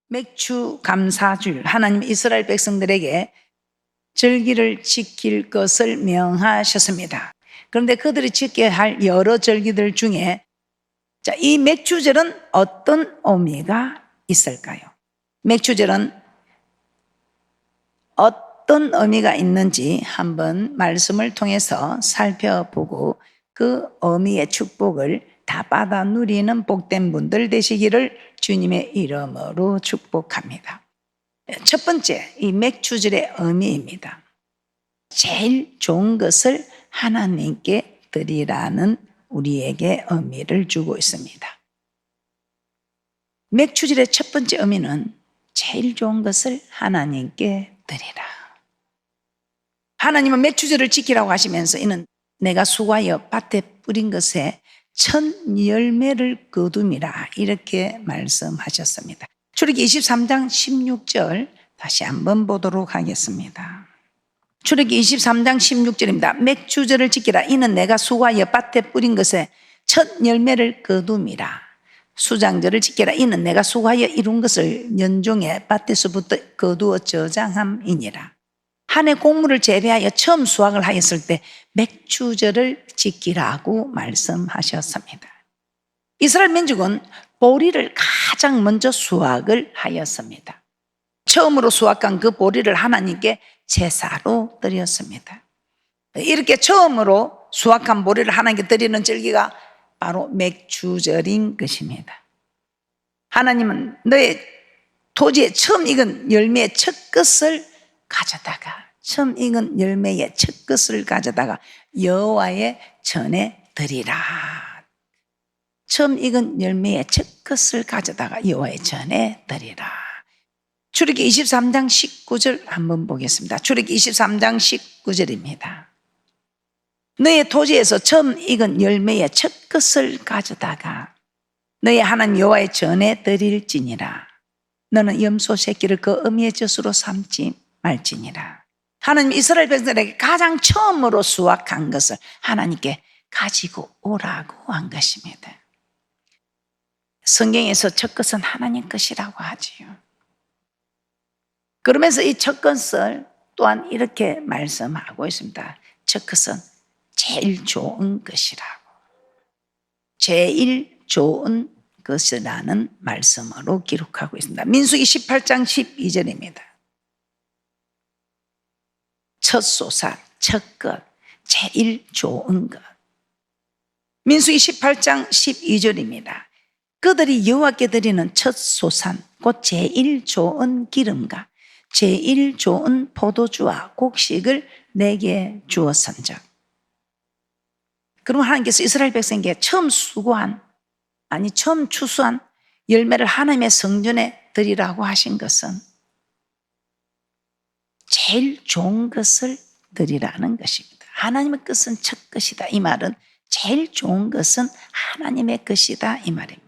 맥주 감사주일, 하나님 이스라엘 백성들에게 절기를 지킬 것을 명하셨습니다. 그런데 그들이 지켜야 할 여러 절기들 중에 이 맥주절은 어떤 의미가 있을까요? 맥주절은 어떤 의미가 있는지 한번 말씀을 통해서 살펴보고 그 의미의 축복을 다 받아 누리는 복된 분들 되시기를 주님의 이름으로 축복합니다. 첫 번째, 이 맥주절의 의미입니다. 제일 좋은 것을 하나님께 드리라는 우리에게 의미를 주고 있습니다. 맥주절의 첫 번째 의미는 제일 좋은 것을 하나님께 드리라. 하나님은 맥주절을 지키라고 하시면서 이는 내가 수고하여 밭에 뿌린 것에 첫 열매를 거둠이라 이렇게 말씀하셨습니다. 출애기 23장 16절 다시 한번 보도록 하겠습니다. 출애기 23장 16절입니다. 맥주절을 지키라. 이는 내가 수고하여 밭에 뿌린 것에 첫 열매를 거둠이라. 수장절을 지키라. 이는 내가 수고하여 이룬 것을 연종의 밭에서부터 거두어 저장함이니라. 한 해 곡물을 재배하여 처음 수확을 하였을 때 맥주절을 지키라고 말씀하셨습니다. 이스라엘 민족은 보리를 가장 먼저 수확을 하였습니다. 처음으로 수확한 그 보리를 하나님께 제사로 드렸습니다. 이렇게 처음으로 수확한 보리를 하나님께 드리는 절기가 바로 맥주절인 것입니다. 하나님은 너의 토지에 처음 익은 열매의 첫 것을 가져다가 처음 익은 열매의 첫 것을 가져다가 여호와의 전에 드리라. 처음 익은 열매의 첫 것을 가져다가 여호와의 전에 드리라. 출애기 23장 19절 한번 보겠습니다. 출애기 23장 19절입니다. 너의 토지에서 처음 익은 열매의 첫 것을 가져다가 너의 하나님 여호와의 전에 드릴지니라. 너는 염소 새끼를 그 어미의 젖으로 삼지 말지니라. 하나님 이스라엘 백성들에게 가장 처음으로 수확한 것을 하나님께 가지고 오라고 한 것입니다. 성경에서 첫 것은 하나님 것이라고 하지요. 그러면서 이 첫 것을 또한 이렇게 말씀하고 있습니다. 첫 것은 제일 좋은 것이라고. 제일 좋은 것이라는 말씀으로 기록하고 있습니다. 민수기 18장 12절입니다. 첫 소산, 첫 것, 제일 좋은 것. 민수기 18장 12절입니다. 그들이 여호와께 드리는 첫 소산, 곧 제일 좋은 기름과 제일 좋은 포도주와 곡식을 내게 주었은즉. 그러면 하나님께서 이스라엘 백성에게 처음 처음 추수한 열매를 하나님의 성전에 드리라고 하신 것은 제일 좋은 것을 드리라는 것입니다. 하나님의 것은 첫 것이다. 이 말은 제일 좋은 것은 하나님의 것이다. 이 말입니다.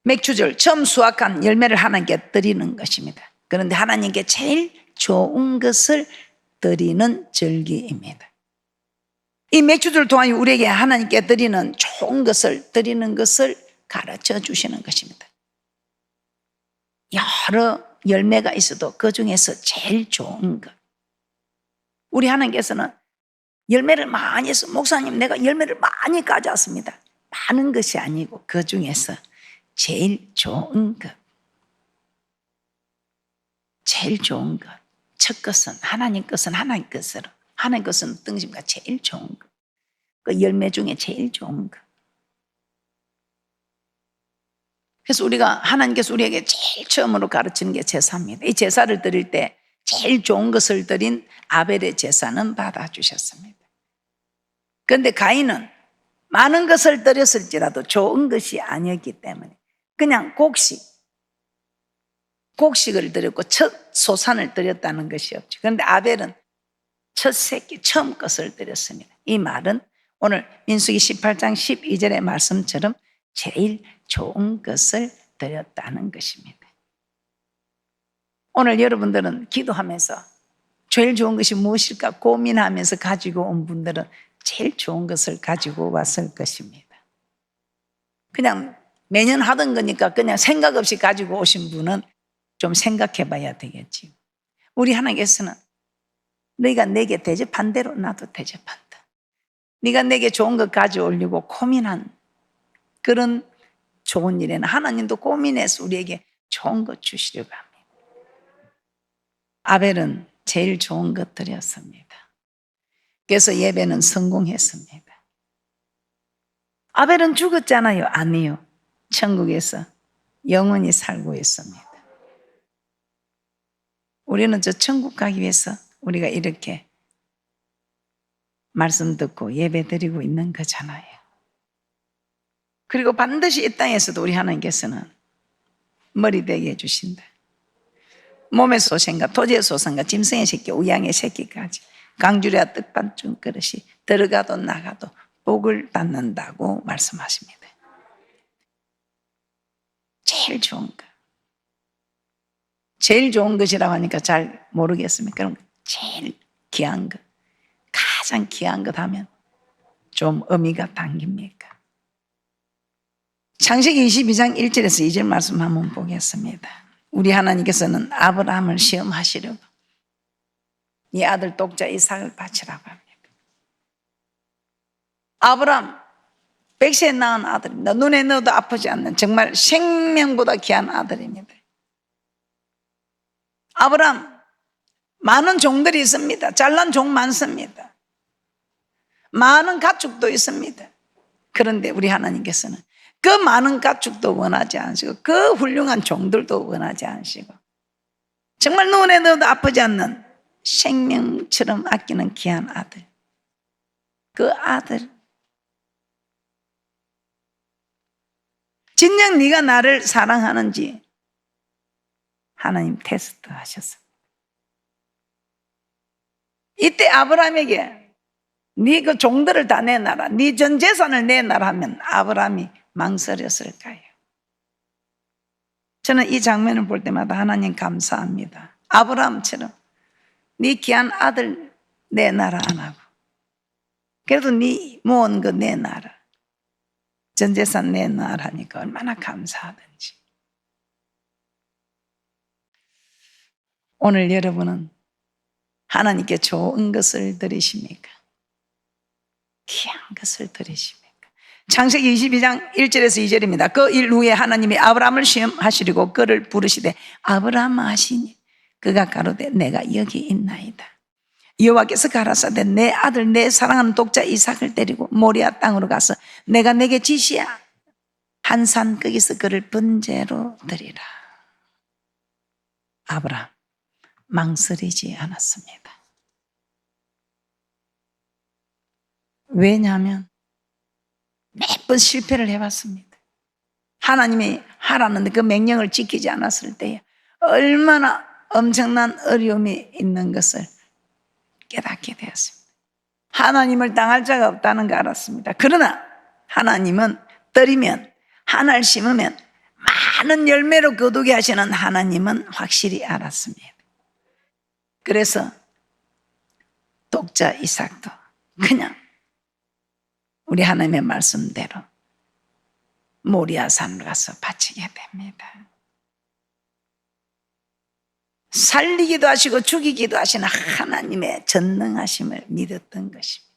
맥주절 처음 수확한 열매를 하나님께 드리는 것입니다. 그런데 하나님께 제일 좋은 것을 드리는 절기입니다. 이 맥주절 동안 우리에게 하나님께 드리는 좋은 것을 드리는 것을 가르쳐 주시는 것입니다. 여러 열매가 있어도 그 중에서 제일 좋은 것. 우리 하나님께서는 열매를 많이 해서 목사님 내가 열매를 많이 가져왔습니다. 많은 것이 아니고 그 중에서 제일 좋은 것. 제일 좋은 것. 첫 것은 하나님 것은 하나님 것으로. 하나님 것은 어떤 것입니까? 제일 좋은 것. 그 열매 중에 제일 좋은 것. 그래서 우리가 하나님께서 우리에게 제일 처음으로 가르치는 게 제사입니다. 이 제사를 드릴 때 제일 좋은 것을 드린 아벨의 제사는 받아주셨습니다. 그런데 가인은 많은 것을 드렸을지라도 좋은 것이 아니었기 때문에 그냥 곡식을 드렸고 첫 소산을 드렸다는 것이 없죠. 그런데 아벨은 첫 새끼 처음 것을 드렸습니다. 이 말은 오늘 민수기 18장 12절의 말씀처럼 제일 좋은 것을 드렸다는 것입니다. 오늘 여러분들은 기도하면서 제일 좋은 것이 무엇일까 고민하면서 가지고 온 분들은 제일 좋은 것을 가지고 왔을 것입니다. 그냥 매년 하던 거니까 그냥 생각 없이 가지고 오신 분은 좀 생각해 봐야 되겠지. 우리 하나님께서는 너희가 내게 대접한 대로 나도 대접한다. 네가 내게 좋은 것 가져오려고 고민한 그런 좋은 일에는 하나님도 고민해서 우리에게 좋은 것 주시려고 합니다. 아벨은 제일 좋은 것 드렸습니다. 그래서 예배는 성공했습니다. 아벨은 죽었잖아요. 아니요. 천국에서 영원히 살고 있습니다. 우리는 저 천국 가기 위해서 우리가 이렇게 말씀 듣고 예배 드리고 있는 거잖아요. 그리고 반드시 이 땅에서도 우리 하나님께서는 머리 되게 해주신다. 몸의 소생과 토지의 소생과 짐승의 새끼, 우양의 새끼까지 강주리와 떡반죽 그릇이 들어가도 나가도 복을 받는다고 말씀하십니다. 제일 좋은 것. 제일 좋은 것이라고 하니까 잘 모르겠습니다. 그럼 제일 귀한 것, 가장 귀한 것 하면 좀 의미가 당깁니까? 창세기 22장 1절에서 2절 말씀 한번 보겠습니다. 우리 하나님께서는 아브라함을 시험하시려고 이 아들 독자 이삭을 바치라고 합니다. 아브라함 100세에 낳은 아들입니다. 눈에 넣어도 아프지 않는 정말 생명보다 귀한 아들입니다. 아브라함 많은 종들이 있습니다. 잘난 종 많습니다. 많은 가축도 있습니다. 그런데 우리 하나님께서는 그 많은 가축도 원하지 않으시고 그 훌륭한 종들도 원하지 않으시고 정말 눈에 넣어도 아프지 않는 생명처럼 아끼는 귀한 아들, 그 아들, 진정 네가 나를 사랑하는지 하나님 테스트 하셨습니다. 이때 아브라함에게 네 그 종들을 다 내놔라, 네 전 재산을 내놔라 하면 아브라함이 망설였을까요? 저는 이 장면을 볼 때마다 하나님 감사합니다. 아브라함처럼 네 귀한 아들 내놔라 안 하고 그래도 네 모은 거 내놔라, 전 재산 내놔라 하니까 얼마나 감사하든지. 오늘 여러분은 하나님께 좋은 것을 드리십니까? 귀한 것을 드리십니까? 창세기 22장 1절에서 2절입니다. 그 일 후에 하나님이 아브라함을 시험하시려고 그를 부르시되 아브라함아 하시니 그가 가로되 내가 여기 있나이다. 여호와께서 가라사대 내 아들 내 사랑하는 독자 이삭을 데리고 모리아 땅으로 가서 내가 내게 지시한 한 산 거기서 그를 번제로 드리라. 아브라함 망설이지 않았습니다. 왜냐하면 몇 번 실패를 해봤습니다. 하나님이 하라는데 그 명령을 지키지 않았을 때에 얼마나 엄청난 어려움이 있는 것을 깨닫게 되었습니다. 하나님을 당할 자가 없다는 걸 알았습니다. 그러나 하나님은 떨이면 하나를 심으면 많은 열매로 거두게 하시는 하나님은 확실히 알았습니다. 그래서 독자 이삭도 그냥 우리 하나님의 말씀대로 모리아 산으로 가서 바치게 됩니다. 살리기도 하시고 죽이기도 하시는 하나님의 전능하심을 믿었던 것입니다.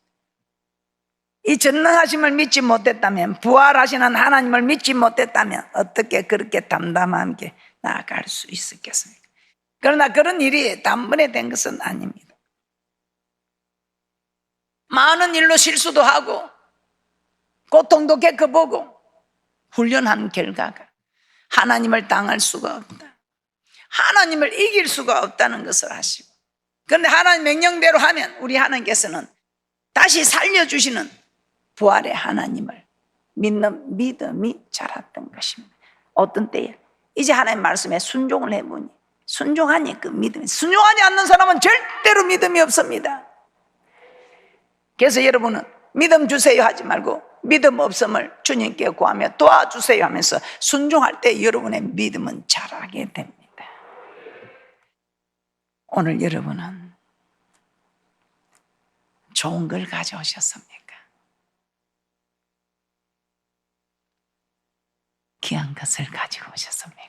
이 전능하심을 믿지 못했다면, 부활하시는 하나님을 믿지 못했다면 어떻게 그렇게 담담하게 나아갈 수 있었겠습니까? 그러나 그런 일이 단번에 된 것은 아닙니다. 많은 일로 실수도 하고 고통도 겪어보고 훈련한 결과가 하나님을 당할 수가 없다, 하나님을 이길 수가 없다는 것을 아시고, 그런데 하나님 명령대로 하면 우리 하나님께서는 다시 살려주시는 부활의 하나님을 믿는 믿음이 자랐던 것입니다. 어떤 때에 이제 하나님 말씀에 순종을 해보니 순종하니 그 믿음이, 순종하지 않는 사람은 절대로 믿음이 없습니다. 그래서 여러분은 믿음 주세요 하지 말고 믿음 없음을 주님께 구하며 도와주세요 하면서 순종할 때 여러분의 믿음은 자라게 됩니다. 오늘 여러분은 좋은 걸 가져오셨습니까? 귀한 것을 가지고 오셨습니까?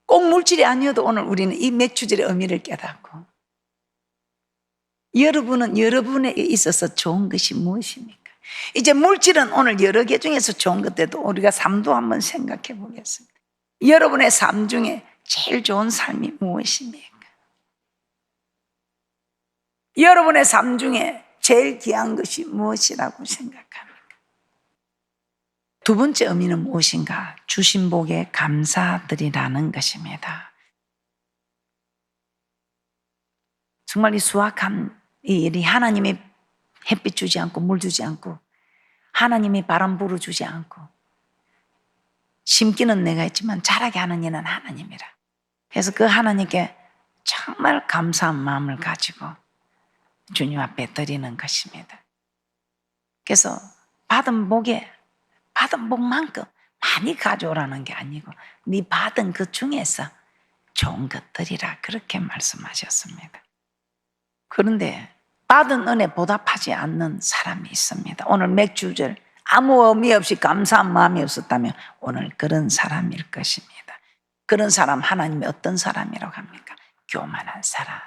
꼭 물질이 아니어도 오늘 우리는 이 맥주절의 의미를 깨닫고, 여러분은 여러분에게 있어서 좋은 것이 무엇입니까? 이제 물질은 오늘 여러 개 중에서 좋은 것들도 우리가 삶도 한번 생각해 보겠습니다. 여러분의 삶 중에 제일 좋은 삶이 무엇입니까? 여러분의 삶 중에 제일 귀한 것이 무엇이라고 생각합니까? 두 번째 의미는 무엇인가? 주신 복에 감사드리라는 것입니다. 정말 이 수확한 이 일이 하나님이 햇빛 주지 않고 물 주지 않고 하나님이 바람 불어주지 않고 심기는 내가 했지만 자라게 하는 이는 하나님이라. 그래서 그 하나님께 정말 감사한 마음을 가지고 주님 앞에 드리는 것입니다. 그래서 받은 복만큼 많이 가져오라는 게 아니고 네 받은 그 중에서 좋은 것들이라 그렇게 말씀하셨습니다. 그런데 받은 은혜 보답하지 않는 사람이 있습니다. 오늘 맥주절 아무 의미 없이 감사한 마음이 없었다면 오늘 그런 사람일 것입니다. 그런 사람 하나님이 어떤 사람이라고 합니까? 교만한 사람.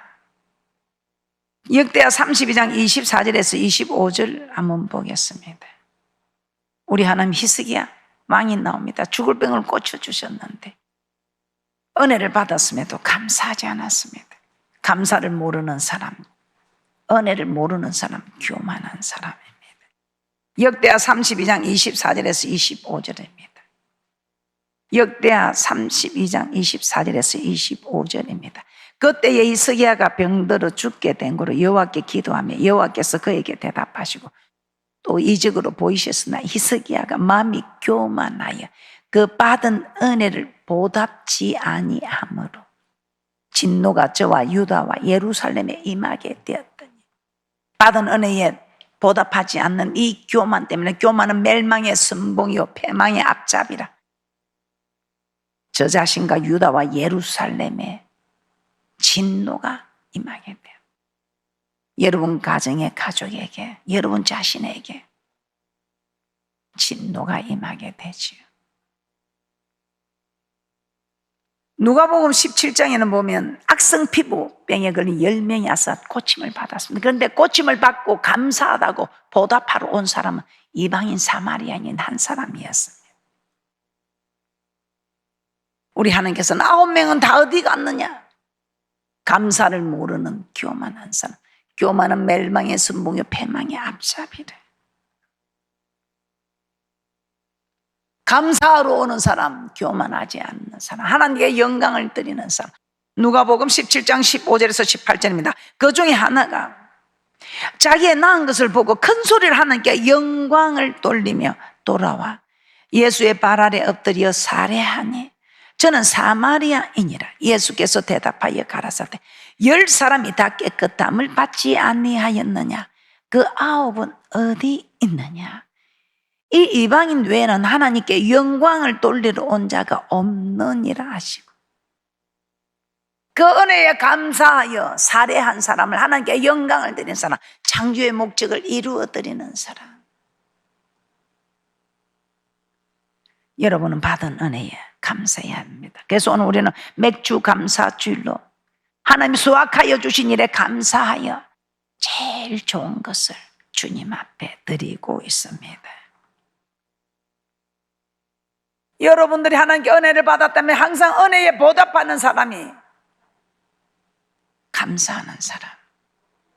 역대하 32장 24절에서 25절 한번 보겠습니다. 우리 하나님 히스기야 왕이 나옵니다. 죽을 병을 고쳐주셨는데 은혜를 받았음에도 감사하지 않았습니다. 감사를 모르는 사람, 은혜를 모르는 사람, 교만한 사람입니다. 역대하 32장 24절에서 25절입니다. 역대하 32장 24절에서 25절입니다. 그때에 히스기야가 병들어 죽게 된 거로 여호와께 기도하며 여호와께서 그에게 대답하시고 또 이적으로 보이셨으나 히스기야가 마음이 교만하여 그 받은 은혜를 보답지 아니하므로 진노가 저와 유다와 예루살렘에 임하게 되었더니 받은 은혜에 보답하지 않는 이 교만 때문에 교만은 멸망의 선봉이요 패망의 앞잡이라. 저 자신과 유다와 예루살렘에 진노가 임하게 돼요. 여러분 가정의 가족에게, 여러분 자신에게 진노가 임하게 되지요. 누가복음 17장에는 보면 악성 피부병에 걸린 10명이 와서 고침을 받았습니다. 그런데 고침을 받고 감사하다고 보답하러 온 사람은 이방인 사마리아인 한 사람이었습니다. 우리 하나님께서는 9명은 다 어디 갔느냐? 감사를 모르는 교만한 사람. 교만은 멸망의 선봉이요 패망의 앞잡이래. 감사하러 오는 사람, 교만하지 않는 사람, 하나님께 영광을 드리는 사람. 누가복음 17장 15절에서 18절입니다. 그 중에 하나가 자기의 낳은 것을 보고 큰 소리를 하나님께 영광을 돌리며 돌아와 예수의 발 아래 엎드려 살해하니 저는 사마리아인이라. 예수께서 대답하여 가라사대 10사람이 다 깨끗함을 받지 아니하였느냐? 그 9은 어디 있느냐? 이 이방인 외에는 하나님께 영광을 돌리러 온 자가 없느니라 하시고 그 은혜에 감사하여 살해한 사람을 하나님께 영광을 드리는 사람, 창조의 목적을 이루어 드리는 사람. 여러분은 받은 은혜에 감사해야 합니다. 그래서 오늘 우리는 맥주 감사주일로 하나님이 수확하여 주신 일에 감사하여 제일 좋은 것을 주님 앞에 드리고 있습니다. 여러분들이 하나님께 은혜를 받았다면 항상 은혜에 보답하는 사람이 감사하는 사람,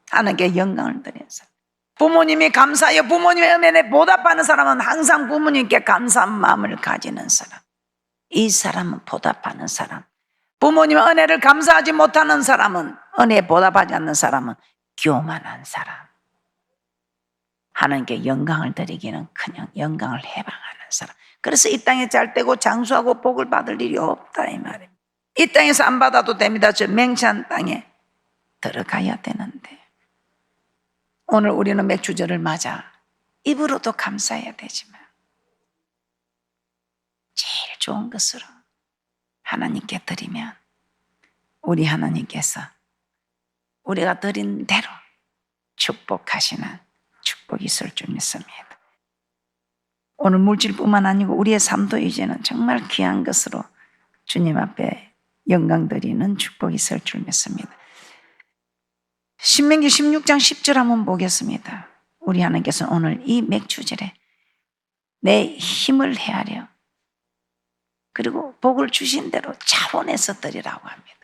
하나님께 영광을 드리는 사람. 부모님이 감사하여 부모님의 은혜에 보답하는 사람은 항상 부모님께 감사한 마음을 가지는 사람. 이 사람은 보답하는 사람. 부모님의 은혜를 감사하지 못하는 사람은, 은혜에 보답하지 않는 사람은 교만한 사람. 하나님께 영광을 드리기는 그냥 영광을 해방하는 사람. 그래서 이 땅에 잘 되고 장수하고 복을 받을 일이 없다 이 말입니다. 이 땅에서 안 받아도 됩니다. 저 맹세한 땅에 들어가야 되는데 오늘 우리는 맥주절을 맞아 입으로도 감사해야 되지만 제일 좋은 것으로 하나님께 드리면 우리 하나님께서 우리가 드린 대로 축복하시는 축복이 있을 줄 믿습니다. 오늘 물질뿐만 아니고 우리의 삶도 이제는 정말 귀한 것으로 주님 앞에 영광 드리는 축복이 있을 줄 믿습니다. 신명기 16장 10절 한번 보겠습니다. 우리 하나님께서는 오늘 이 맥주절에 내 힘을 헤아려 그리고 복을 주신 대로 자원해서 드리라고 합니다.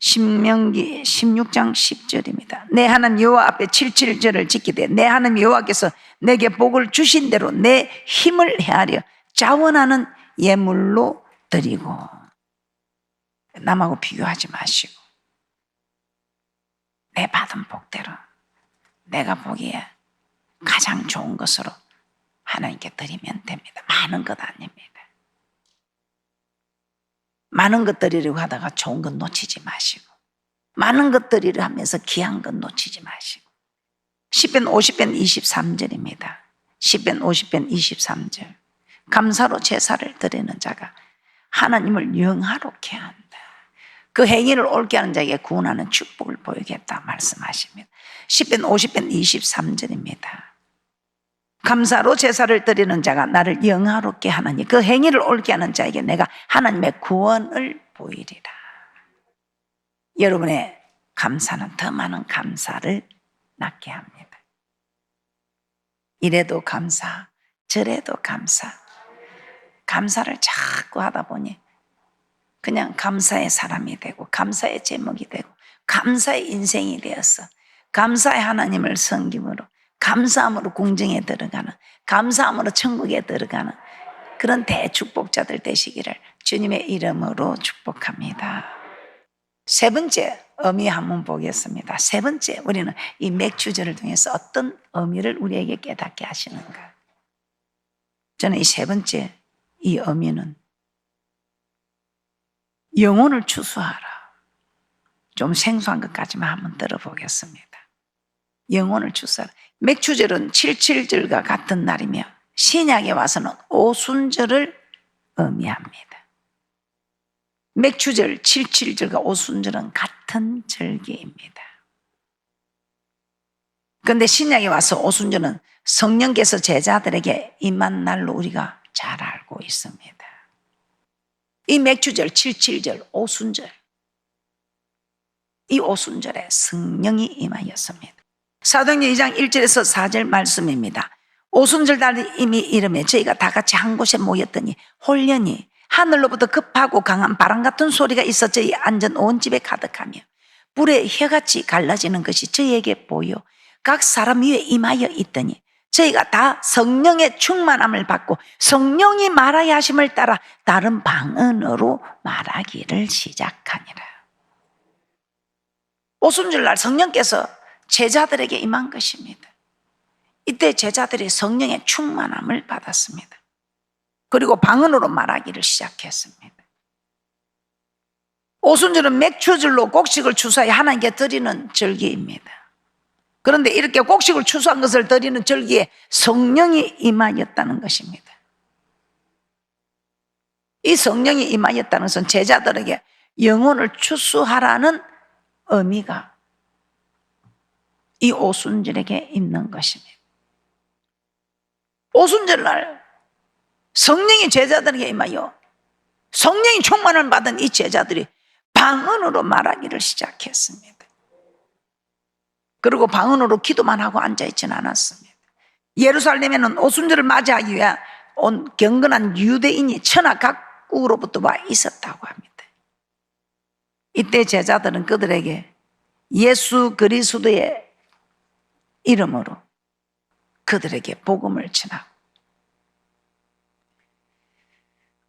신명기 16장 10절입니다. 내 하나님 여호와 앞에 77절을 지키되 내 하나님 여호와께서 내게 복을 주신 대로 내 힘을 헤아려 자원하는 예물로 드리고. 남하고 비교하지 마시고 내 받은 복대로 내가 보기에 가장 좋은 것으로 하나님께 드리면 됩니다. 많은 것 아닙니다. 많은 것 드리려고 하다가 좋은 것 놓치지 마시고, 많은 것 드리려 하면서 귀한 것 놓치지 마시고. 시편 50편 23절입니다. 시편 50편 23절. 감사로 제사를 드리는 자가 하나님을 영화롭게 한다. 그 행위를 옳게 하는 자에게 구원하는 축복을 보이겠다 말씀하십니다. 시편 50편 23절입니다. 감사로 제사를 드리는 자가 나를 영화롭게 하나니 그 행위를 옳게 하는 자에게 내가 하나님의 구원을 보이리라. 여러분의 감사는 더 많은 감사를 낳게 합니다. 이래도 감사, 저래도 감사. 감사를 자꾸 하다 보니 그냥 감사의 사람이 되고 감사의 제목이 되고 감사의 인생이 되어서 감사의 하나님을 섬김으로 감사함으로 궁정에 들어가는, 감사함으로 천국에 들어가는 그런 대축복자들 되시기를 주님의 이름으로 축복합니다. 세 번째 의미 한번 보겠습니다. 세 번째, 우리는 이 맥주절을 통해서 어떤 의미를 우리에게 깨닫게 하시는가. 저는 이 세 번째 이 의미는 영혼을 추수하라. 좀 생소한 것까지만 한번 들어보겠습니다. 영혼을 추수하라. 맥주절은 77절과 같은 날이며 신약에 와서는 오순절을 의미합니다. 맥주절 77절과 오순절은 같은 절기입니다. 그런데 신약에 와서 오순절은 성령께서 제자들에게 임한 날로 우리가 잘 알고 있습니다. 이 맥주절 77절 오순절, 이 오순절에 성령이 임하였습니다. 사도행전 2장 1절에서 4절 말씀입니다. 오순절 달이 이미 이름에 저희가 다 같이 한 곳에 모였더니 홀연히 하늘로부터 급하고 강한 바람 같은 소리가 있어 저희 앉은 온 집에 가득하며 불에 혀같이 갈라지는 것이 저희에게 보여 각 사람 위에 임하여 있더니 저희가 다 성령의 충만함을 받고 성령이 말하게 하심을 따라 다른 방언으로 말하기를 시작하니라. 오순절날 성령께서 제자들에게 임한 것입니다. 이때 제자들이 성령의 충만함을 받았습니다. 그리고 방언으로 말하기를 시작했습니다. 오순절은 맥주절로 곡식을 추수하여 하나님께 드리는 절기입니다. 그런데 이렇게 곡식을 추수한 것을 드리는 절기에 성령이 임하였다는 것입니다. 이 성령이 임하였다는 것은 제자들에게 영혼을 추수하라는 의미가 이 오순절에게 있는 것입니다. 오순절날 성령이 제자들에게 임하여 성령이 충만을 받은 이 제자들이 방언으로 말하기를 시작했습니다. 그리고 방언으로 기도만 하고 앉아있지는 않았습니다. 예루살렘에는 오순절을 맞이하기 위해 온 경건한 유대인이 천하 각국으로부터 와 있었다고 합니다. 이때 제자들은 그들에게 예수 그리스도의 이름으로 그들에게 복음을 전하고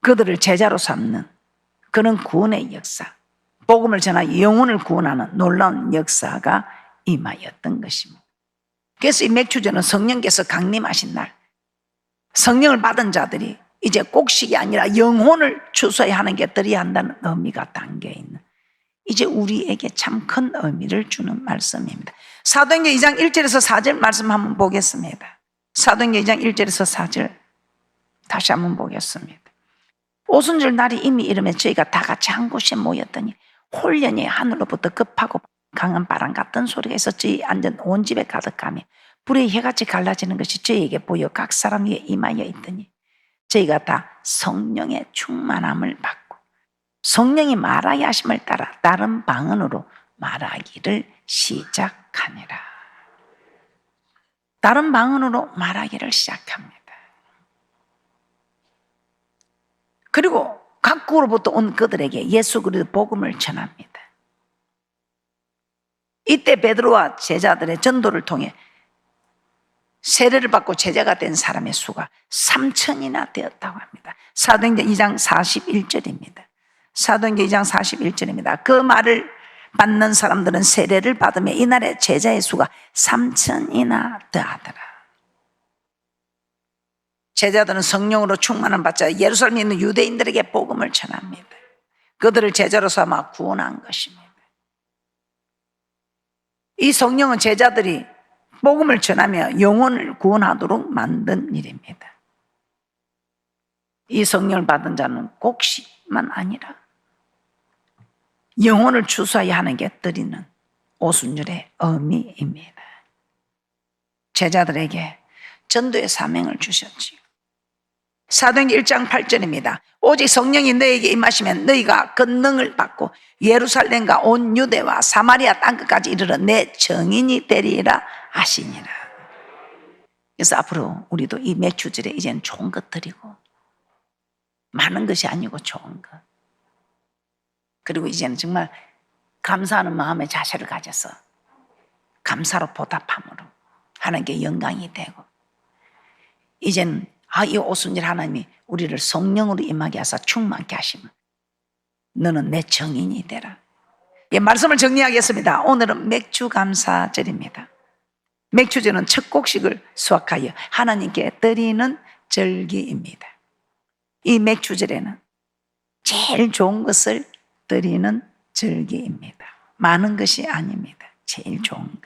그들을 제자로 삼는 그런 구원의 역사, 복음을 전하여 영혼을 구원하는 놀라운 역사가 임하였던 것입니다. 그래서 이 맥주절은 성령께서 강림하신 날, 성령을 받은 자들이 이제 곡식이 아니라 영혼을 추수해야 하는 게 드려야 한다는 의미가 담겨있는, 이제 우리에게 참 큰 의미를 주는 말씀입니다. 사도행전 2장 1절에서 4절 말씀 한번 보겠습니다. 사도행전 2장 1절에서 4절 다시 한번 보겠습니다. 오순절 날이 이미 이르매 저희가 다 같이 한 곳에 모였더니 홀연히 하늘로부터 급하고 강한 바람 같은 소리가 있어 저희 앉은 온 집에 가득하며 불의 해같이 갈라지는 것이 저희에게 보여 각 사람 위에 임하여 있더니 저희가 다 성령의 충만함을 받고 성령이 말하게 하심을 따라 다른 방언으로 말하기를 시작하니라. 다른 방언으로 말하기를 시작합니다. 그리고 각국으로부터 온 그들에게 예수 그리스도 복음을 전합니다. 이때 베드로와 제자들의 전도를 통해 세례를 받고 제자가 된 사람의 수가 3,000이나 되었다고 합니다. 사도행전 2장 41절입니다. 사도행전 2장 41절입니다. 그 말을 받는 사람들은 세례를 받으며 이날에 제자의 수가 3,000이나 더하더라. 제자들은 성령으로 충만함 받자 예루살렘에 있는 유대인들에게 복음을 전합니다. 그들을 제자로 삼아 구원한 것입니다. 이 성령은 제자들이 복음을 전하며 영혼을 구원하도록 만든 일입니다. 이 성령을 받은 자는 곡식만 아니라 영혼을 추수하여 하는 게 드리는 오순절의 의미입니다. 제자들에게 전도의 사명을 주셨지요. 사도행전 1장 8절입니다. 오직 성령이 너에게 임하시면 너희가 권능을 받고 예루살렘과 온 유대와 사마리아 땅끝까지 이르러 내 증인이 되리라 하시니라. 그래서 앞으로 우리도 이 매추절에 이제는 좋은 것 드리고 많은 것이 아니고 좋은 것, 그리고 이제는 정말 감사하는 마음의 자세를 가져서 감사로 보답함으로 하는 게 영광이 되고, 이제는 이 오순절 하나님이 우리를 성령으로 임하게 하사 충만케 하시면 너는 내 증인이 되라. 예, 말씀을 정리하겠습니다. 오늘은 맥주감사절입니다. 맥주절은 첫 곡식을 수확하여 하나님께 드리는 절기입니다. 이 맥주절에는 제일 좋은 것을 드리는 절기입니다. 많은 것이 아닙니다. 제일 좋은 것.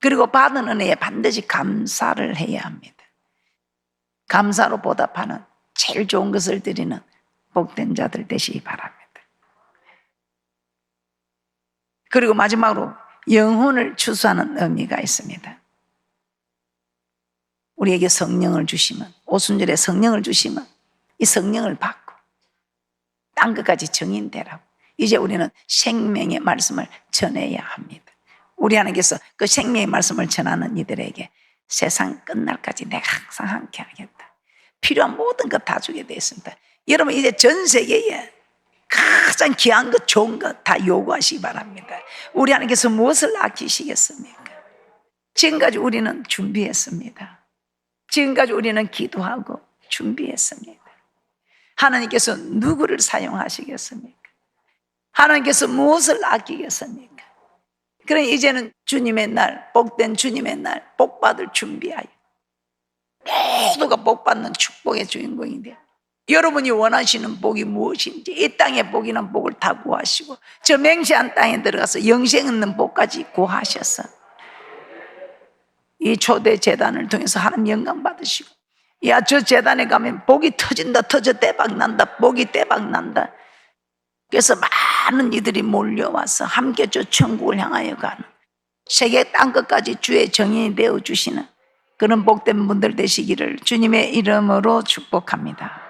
그리고 받은 은혜에 반드시 감사를 해야 합니다. 감사로 보답하는 제일 좋은 것을 드리는 복된 자들 되시기 바랍니다. 그리고 마지막으로 영혼을 추수하는 의미가 있습니다. 우리에게 성령을 주시면, 오순절에 성령을 주시면 이 성령을 받고 땅끝까지 증인되라고 이제 우리는 생명의 말씀을 전해야 합니다. 우리 하나님께서 그 생명의 말씀을 전하는 이들에게 세상 끝날까지 내가 항상 함께 하겠다, 필요한 모든 것 다 주게 되어 있습니다. 여러분 이제 전 세계에 가장 귀한 것, 좋은 것 다 요구하시기 바랍니다. 우리 하나님께서 무엇을 아끼시겠습니까? 지금까지 우리는 준비했습니다. 지금까지 우리는 기도하고 준비했습니다. 하나님께서 누구를 사용하시겠습니까? 하나님께서 무엇을 아끼겠습니까? 그래 이제는 주님의 날, 복된 주님의 날, 복받을 준비하여 모두가 복받는 축복의 주인공이 되어 여러분이 원하시는 복이 무엇인지 이 땅의 복이나 복을 다 구하시고 저 맹세한 땅에 들어가서 영생 있는 복까지 구하셔서 이 초대 제단을 통해서 하나님 영광 받으시고, 야, 저 제단에 가면 복이 터진다, 터져 대박 난다, 복이 대박 난다. 그래서 많은 이들이 몰려와서 함께 저 천국을 향하여 가는 세계 땅끝까지 주의 정인이 되어주시는 그런 복된 분들 되시기를 주님의 이름으로 축복합니다.